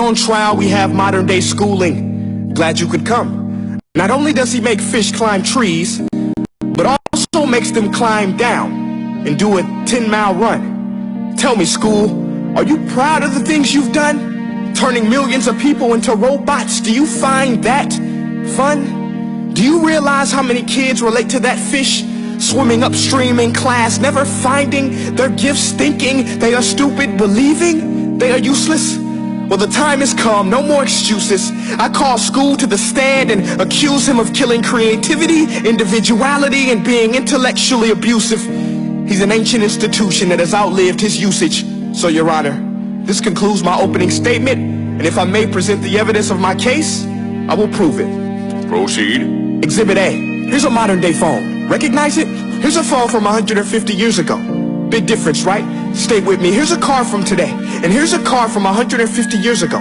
on trial, we have modern day schooling. Glad you could come. Not only does he make fish climb trees, but also makes them climb down and do a 10-mile run. Tell me, school, are you proud of the things you've done? Turning millions of people into robots, do you find that fun? Do you realize how many kids relate to that fish swimming upstream in class, never finding their gifts, thinking they are stupid, believing they are useless? Well, the time has come, no more excuses. I call school to the stand and accuse him of killing creativity, individuality, and being intellectually abusive. He's an ancient institution that has outlived his usage. So, Your Honor, this concludes my opening statement, and if I may present the evidence of my case, I will prove it. Proceed. Exhibit A. Here's a modern-day phone. Recognize it? Here's a phone from 150 years ago. Big difference, right? Stay with me. Here's a car from today, and here's a car from 150 years ago.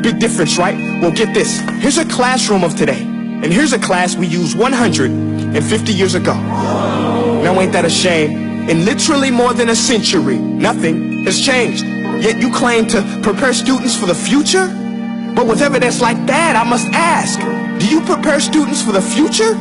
Big difference, right? Well, get this. Here's a classroom of today, and here's a class we used 150 years ago. Now, ain't that a shame? In literally more than a century, nothing has changed. Yet you claim to prepare students for the future? But with evidence like that, I must ask, do you prepare students for the future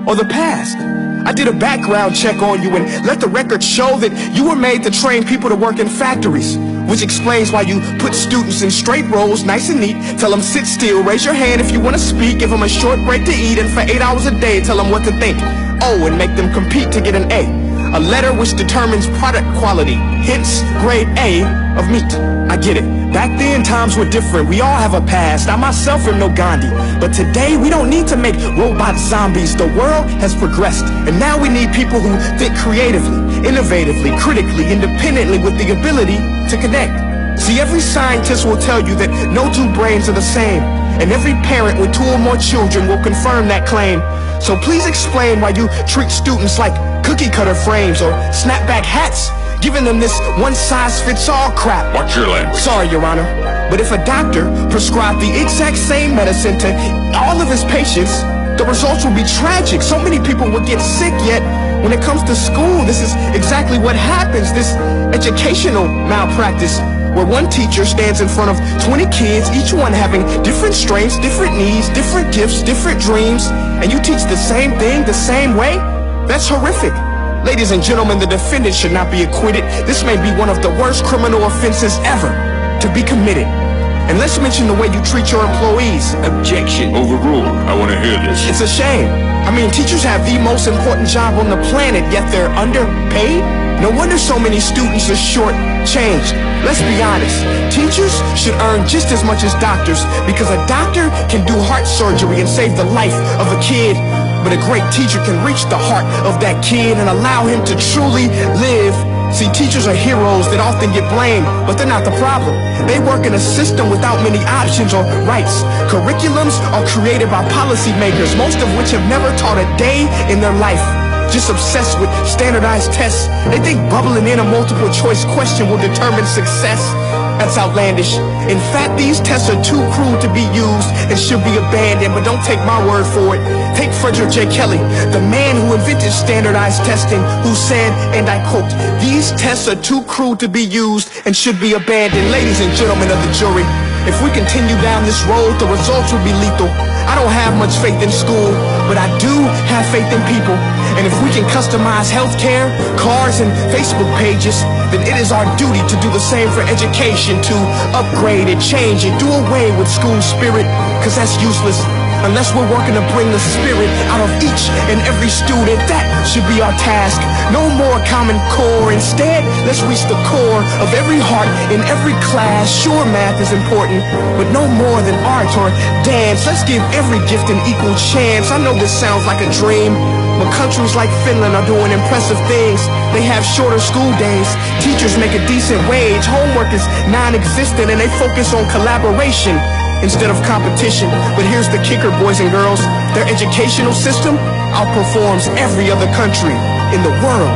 or the past? I did a background check on you and let the record show that you were made to train people to work in factories, which explains why you put students in straight rows, nice and neat, tell them sit still, raise your hand if you want to speak, give them a short break to eat, and for 8 hours a day tell them what to think. Oh, and make them compete to get an A letter which determines product quality, hence grade A of meat. I get it. Back then, times were different. We all have a past. I myself am no Gandhi. But today, we don't need to make robot zombies. The world has progressed. And now we need people who think creatively, innovatively, critically, independently, with the ability to connect. See, every scientist will tell you that no two brains are the same. And every parent with 2 or more children will confirm that claim. So please explain why you treat students like cookie cutter frames or snapback hats, giving them this one-size-fits-all crap. Watch your language. Sorry, Your Honor, but if a doctor prescribed the exact same medicine to all of his patients, the results would be tragic. So many people would get sick, yet when it comes to school, this is exactly what happens, this educational malpractice, where one teacher stands in front of 20 kids, each one having different strengths, different needs, different gifts, different dreams, and you teach the same thing the same way? That's horrific. Ladies and gentlemen, the defendant should not be acquitted. This may be one of the worst criminal offenses ever to be committed. And let's mention the way you treat your employees. Objection. Overruled. I want to hear this. It's a shame. I mean, teachers have the most important job on the planet, yet they're underpaid? No wonder so many students are short-changed. Let's be honest. Teachers should earn just as much as doctors, because a doctor can do heart surgery and save the life of a kid. But a great teacher can reach the heart of that kid and allow him to truly live. See, teachers are heroes that often get blamed, but they're not the problem. They work in a system without many options or rights. Curriculums are created by policymakers, most of which have never taught a day in their life. Just obsessed with standardized tests. They think bubbling in a multiple choice question will determine success. That's outlandish. In fact, these tests are too cruel to be used and should be abandoned, but don't take my word for it. Take Frederick J. Kelly, the man who invented standardized testing, who said, and I quote, "These tests are too cruel to be used and should be abandoned." Ladies and gentlemen of the jury, if we continue down this road, the results will be lethal. I don't have much faith in school, but I do have faith in people. And if we can customize healthcare, cars, and Facebook pages, then it is our duty to do the same for education, to upgrade it, change it, do away with school spirit, because that's useless. Unless we're working to bring the spirit out of each and every student, that should be our task. No more Common Core. Instead, let's reach the core of every heart in every class. Sure, math is important, but no more than art or dance. Let's give every gift an equal chance. I know this sounds like a dream, but countries like Finland are doing impressive things. They have shorter school days. Teachers make a decent wage. Homework is non-existent, and they focus on collaboration instead of competition. But here's the kicker, boys and girls. Their educational system outperforms every other country in the world.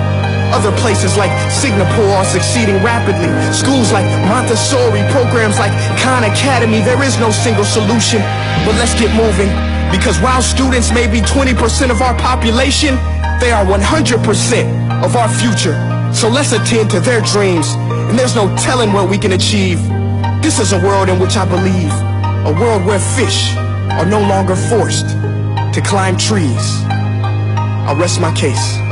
Other places like Singapore are succeeding rapidly. Schools like Montessori, programs like Khan Academy, there is no single solution. But let's get moving, because while students may be 20% of our population, they are 100% of our future. So let's attend to their dreams, and there's no telling what we can achieve. This is a world in which I believe, a world where fish are no longer forced to climb trees. I'll rest my case.